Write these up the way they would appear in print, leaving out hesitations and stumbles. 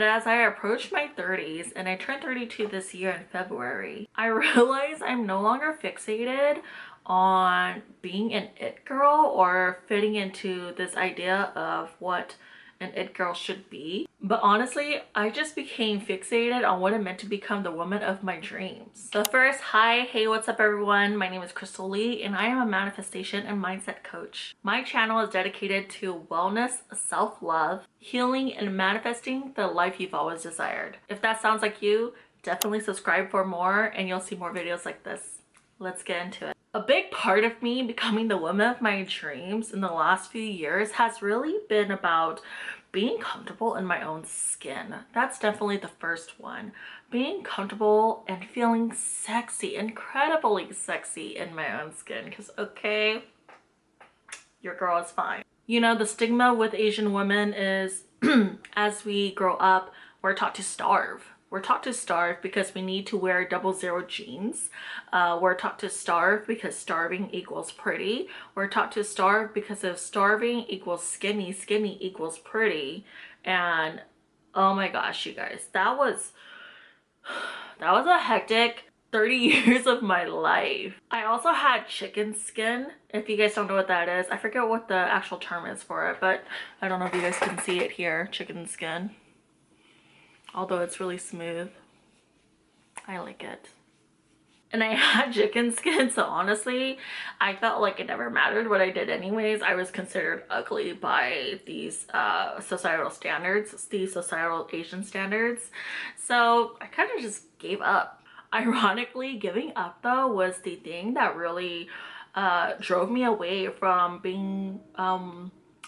As I approach my 30s, and I turned 32 this year in February, I realize I'm no longer fixated on being an it girl or fitting into this idea of what an it girl should be. But honestly, I just became fixated on what it meant to become the woman of my dreams. So first, hi, hey, what's up everyone? My name is Crystal Lee and I am a manifestation and mindset coach. My channel is dedicated to wellness, self-love, healing, and manifesting the life you've always desired. If that sounds like you, definitely subscribe for more and you'll see more videos like this. Let's get into it. A big part of me becoming the woman of my dreams in the last few years has really been about being comfortable in my own skin. That's definitely the first one. Being comfortable and feeling sexy, incredibly sexy in my own skin. Because, okay, your girl is fine. You know, the stigma with Asian women is as we grow up, we're taught to starve. We're taught to starve because we need to wear 00 jeans. We're taught to starve because starving equals pretty. We're taught to starve because if starving equals skinny, skinny equals pretty. And oh my gosh, you guys, that was a hectic 30 years of my life. I also had chicken skin. If you guys don't know what that is, I forget what the actual term is for it, but I don't know if you guys can see it here, chicken skin. Although it's really smooth. I like it. And I had chicken skin, so honestly, I felt like it never mattered what I did anyways. I was considered ugly by these societal standards, these societal Asian standards. So I kind of just gave up. Ironically, giving up though was the thing that really drove me away from being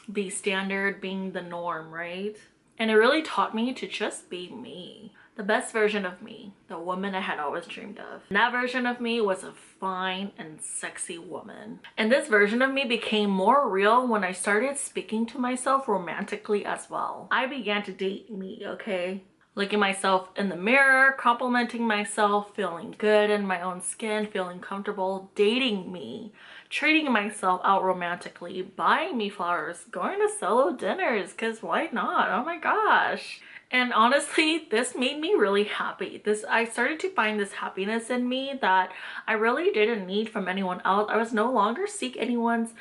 the standard, being the norm, right? And it really taught me to just be me. The best version of me, the woman I had always dreamed of. And that version of me was a fine and sexy woman. And this version of me became more real when I started speaking to myself romantically as well. I began to date me, okay? Looking myself in the mirror, complimenting myself, feeling good in my own skin, feeling comfortable, dating me, treating myself out romantically, buying me flowers, going to solo dinners, because why not? Oh my gosh. And honestly, this made me really happy. I started to find this happiness in me that I really didn't need from anyone else. I was no longer seeking anyone's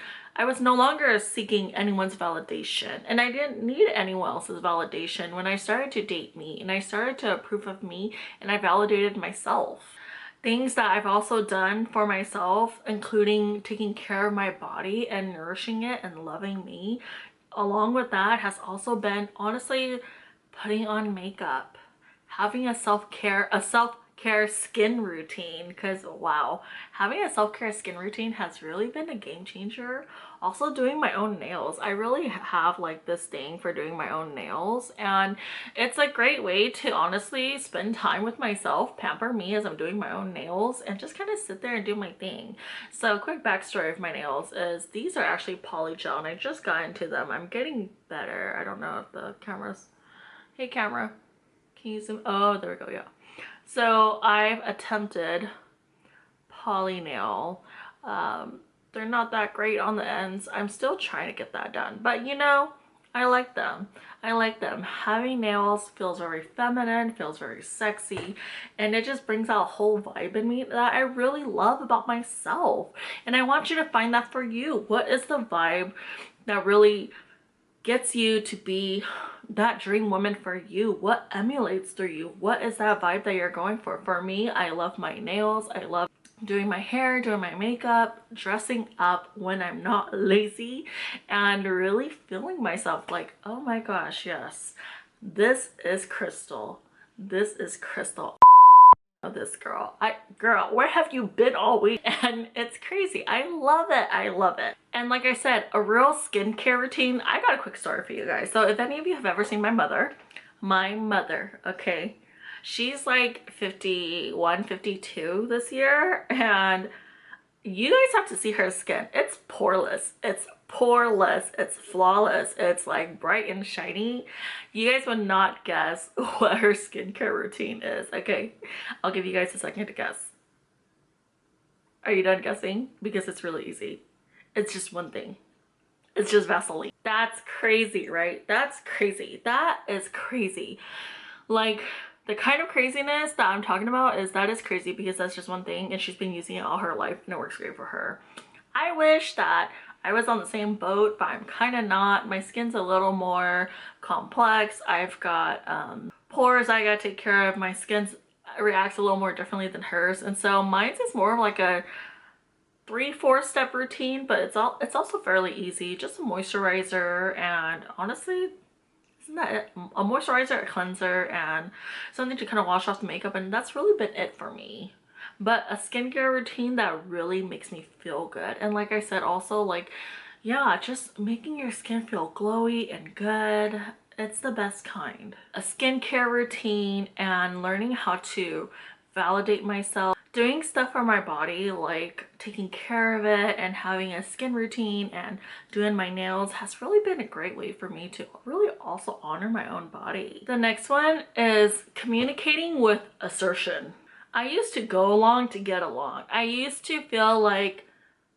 validation, and I didn't need anyone else's validation when I started to date me and I started to approve of me and I validated myself. Things that I've also done for myself, including taking care of my body and nourishing it and loving me, along with that has also been honestly putting on makeup, having a self-care skin routine, because wow, having a self-care skin routine has really been a game changer. Also doing my own nails. I really have like this thing for doing my own nails, and it's a great way to honestly spend time with myself, pamper me as I'm doing my own nails, and just kind of sit there and do my thing. So quick backstory of my nails is these are actually poly gel and I just got into them. I'm getting better. I don't know if the camera's, hey camera, can you zoom? Oh, there we go. Yeah. So I've attempted poly nail. They're not that great on the ends. I'm still trying to get that done, but you know, I like them. I like them. Having nails feels very feminine, feels very sexy, and it just brings out a whole vibe in me that I really love about myself. And I want you to find that for you. What is the vibe that really gets you to be that dream woman for you? What emulates through you? What is that vibe that you're going for? For me, I love my nails. I love doing my hair, doing my makeup, dressing up when I'm not lazy, and really feeling myself like, oh my gosh, yes, this is Crystal. This is Crystal. This girl. Girl, where have you been all week? And it's crazy. I love it. I love it. And like I said, a real skincare routine. I got a quick story for you guys. So if any of you have ever seen my mother, okay, she's like 51, 52 this year, and you guys have to see her skin. It's poreless. It's poreless. It's flawless. It's like bright and shiny. You guys would not guess what her skincare routine is. Okay, I'll give you guys a second to guess. Are you done guessing? Because it's really easy. It's just one thing. It's just Vaseline. That's crazy, right? That's crazy. That is crazy. Like, the kind of craziness that I'm talking about is crazy because that's just one thing and she's been using it all her life and it works great for her. I wish that I was on the same boat, but I'm kind of not. My skin's a little more complex. I've got pores I gotta take care of. My skin reacts a little more differently than hers, and so mine's is more of like a 3-4 step routine, but it's also fairly easy. Just a moisturizer, and honestly, isn't that it? A moisturizer, a cleanser, and something to kind of wash off the makeup, and that's really been it for me. But a skincare routine that really makes me feel good, and like I said, also like, yeah, just making your skin feel glowy and good. It's the best kind. A skincare routine and learning how to validate myself, doing stuff for my body like taking care of it and having a skin routine and doing my nails has really been a great way for me to really also honor my own body. The next one is communicating with assertion. I used to go along to get along. I used to feel like,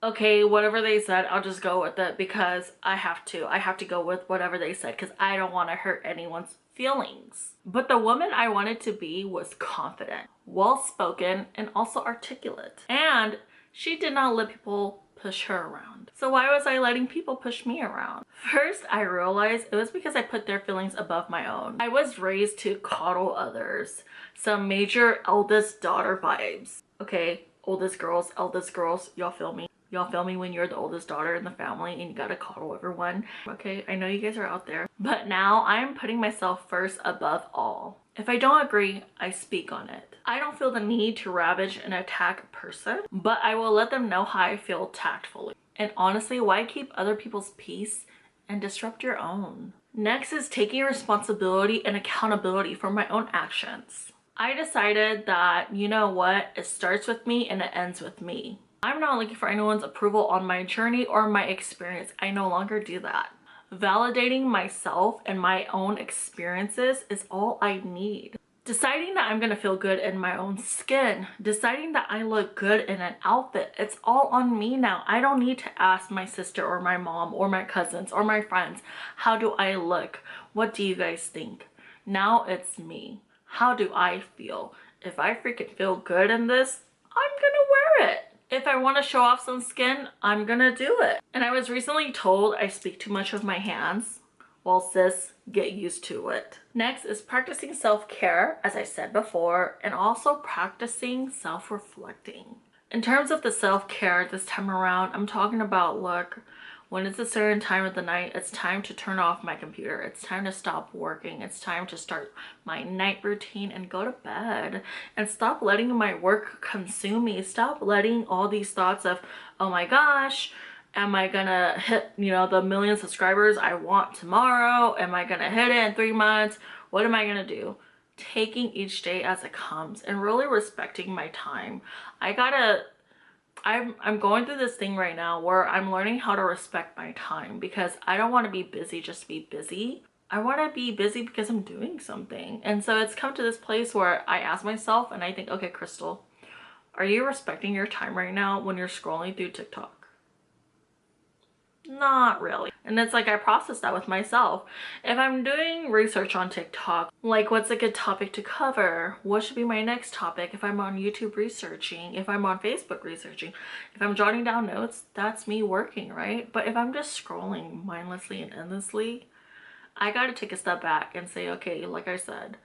okay, whatever they said, I'll just go with it because I have to. I have to go with whatever they said because I don't want to hurt anyone's feelings. But the woman I wanted to be was confident, well-spoken, and also articulate. And she did not let people push her around. So why was I letting people push me around? First, I realized it was because I put their feelings above my own. I was raised to coddle others. Some major eldest daughter vibes. Okay, oldest girls, y'all feel me? Y'all feel me when you're the oldest daughter in the family and you gotta coddle everyone? Okay, I know you guys are out there. But now I'm putting myself first above all. If I don't agree, I speak on it. I don't feel the need to ravage and attack a person, but I will let them know how I feel tactfully. And honestly, why keep other people's peace and disrupt your own? Next is taking responsibility and accountability for my own actions. I decided that, you know what, it starts with me and it ends with me. I'm not looking for anyone's approval on my journey or my experience. I no longer do that. Validating myself and my own experiences is all I need. Deciding that I'm gonna feel good in my own skin, deciding that I look good in an outfit, it's all on me now. I don't need to ask my sister or my mom or my cousins or my friends, how do I look? What do you guys think? Now it's me. How do I feel? If I freaking feel good in this, I'm gonna wear it. If I want to show off some skin, I'm gonna do it. And I was recently told I speak too much with my hands. Well, sis, get used to it. Next is practicing self-care, as I said before, and also practicing self-reflecting. In terms of the self-care this time around, I'm talking about, look, when it's a certain time of the night, it's time to turn off my computer. It's time to stop working. It's time to start my night routine and go to bed and stop letting my work consume me. Stop letting all these thoughts of, oh my gosh, am I gonna hit, the 1 million subscribers I want tomorrow? Am I gonna hit it in 3 months? What am I gonna do? Taking each day as it comes and really respecting my time. I'm going through this thing right now where I'm learning how to respect my time because I don't want to be busy just to be busy. I want to be busy because I'm doing something. And so it's come to this place where I ask myself and I think, okay, Crystal, are you respecting your time right now when you're scrolling through TikTok? Not really. And it's like I process that with myself. If I'm doing research on TikTok, like what's a good topic to cover? What should be my next topic? If I'm on YouTube researching, if I'm on Facebook researching, if I'm jotting down notes, that's me working, right? But if I'm just scrolling mindlessly and endlessly, I gotta take a step back and say, okay, like I said,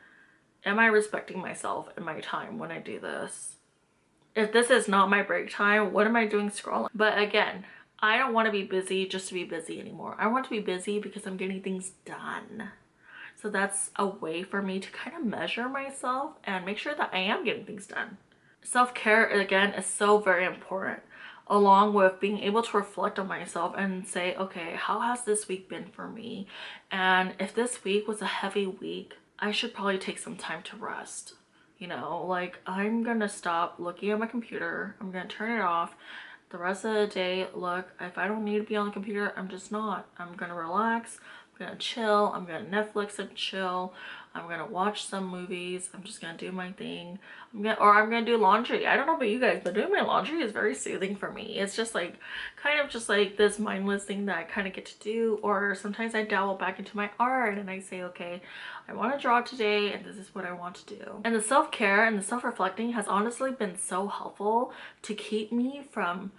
am I respecting myself and my time when I do this? If this is not my break time, what am I doing scrolling? But again, I don't want to be busy just to be busy anymore. I want to be busy because I'm getting things done. So that's a way for me to kind of measure myself and make sure that I am getting things done. Self-care, again, is so very important, along with being able to reflect on myself and say, okay, how has this week been for me? And if this week was a heavy week, I should probably take some time to rest. Like I'm gonna stop looking at my computer. I'm gonna turn it off. The rest of the day, look, if I don't need to be on the computer, I'm just not. I'm gonna relax, I'm gonna chill, I'm gonna Netflix and chill. I'm gonna watch some movies. I'm just gonna do my thing. I'm gonna do laundry. I don't know about you guys, but doing my laundry is very soothing for me. It's just like kind of just like this mindless thing that I kind of get to do. Or sometimes I dabble back into my art and I say, okay, I want to draw today and this is what I want to do. And the self-care and the self-reflecting has honestly been so helpful to keep me from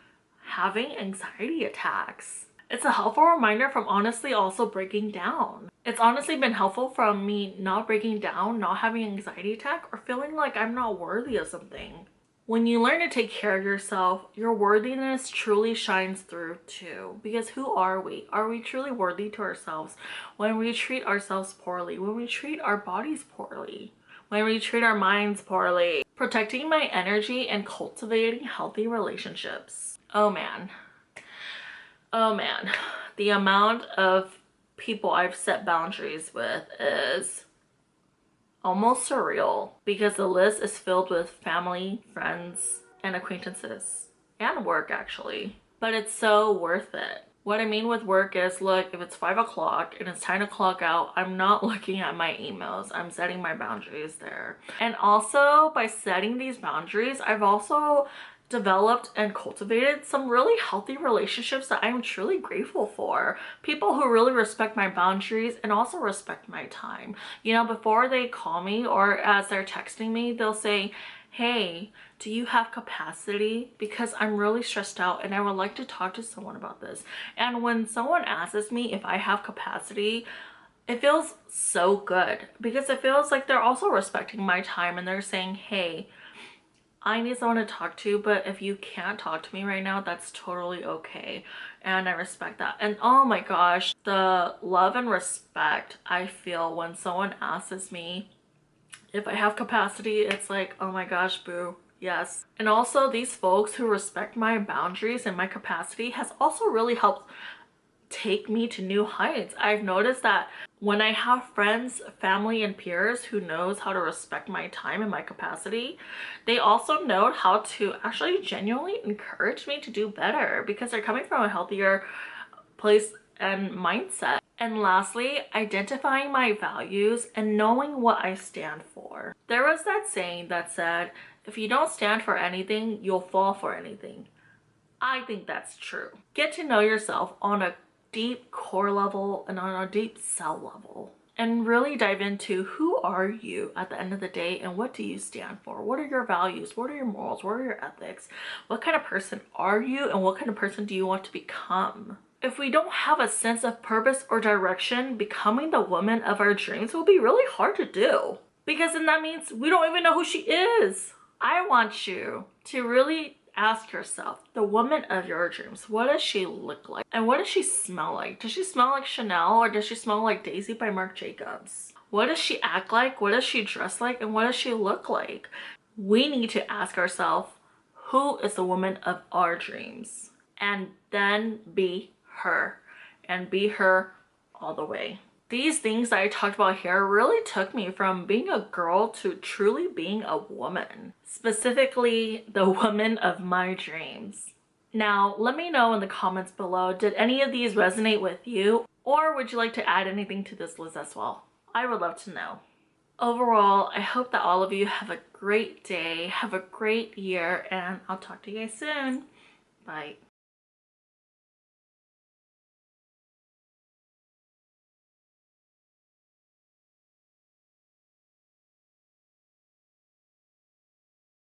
having anxiety attacks. It's a helpful reminder from honestly also breaking down. It's honestly been helpful from me not breaking down, not having an anxiety attack, or feeling like I'm not worthy of something. When you learn to take care of yourself, your worthiness truly shines through too. Because who are we? Are we truly worthy to ourselves when we treat ourselves poorly, when we treat our bodies poorly, when we treat our minds poorly? Protecting my energy and cultivating healthy relationships. Oh man. Oh man, the amount of people I've set boundaries with is almost surreal because the list is filled with family, friends, and acquaintances, and work actually. But it's so worth it. What I mean with work is, look, if it's 5 o'clock and it's time to clock out, I'm not looking at my emails. I'm setting my boundaries there. And also by setting these boundaries, I've also developed and cultivated some really healthy relationships that I'm truly grateful for. People who really respect my boundaries and also respect my time. You know, before they call me or as they're texting me, they'll say, hey, do you have capacity? Because I'm really stressed out and I would like to talk to someone about this. And when someone asks me if I have capacity, it feels so good because it feels like they're also respecting my time and they're saying, hey, I need someone to talk to, but if you can't talk to me right now, that's totally okay. And I respect that. And oh my gosh, the love and respect I feel when someone asks me if I have capacity, it's like, oh my gosh, boo, yes. And also these folks who respect my boundaries and my capacity has also really helped take me to new heights. I've noticed that when I have friends, family, and peers who knows how to respect my time and my capacity, they also know how to actually genuinely encourage me to do better because they're coming from a healthier place and mindset. And lastly, identifying my values and knowing what I stand for. There was that saying that said, if you don't stand for anything, you'll fall for anything. I think that's true. Get to know yourself on a deep core level and on a deep cell level and really dive into who are you at the end of the day and what do you stand for? What are your values? What are your morals? What are your ethics? What kind of person are you and what kind of person do you want to become? If we don't have a sense of purpose or direction, becoming the woman of our dreams will be really hard to do because then that means we don't even know who she is. I want you to really ask yourself, the woman of your dreams, what does she look like? And what does she smell like? Does she smell like Chanel or does she smell like Daisy by Marc Jacobs? What does she act like? What does she dress like? And what does she look like? We need to ask ourselves, who is the woman of our dreams? And then be her. And be her all the way. These things that I talked about here really took me from being a girl to truly being a woman, specifically the woman of my dreams. Now, let me know in the comments below, did any of these resonate with you? Or would you like to add anything to this list as well? I would love to know. Overall, I hope that all of you have a great day, have a great year, and I'll talk to you guys soon. Bye.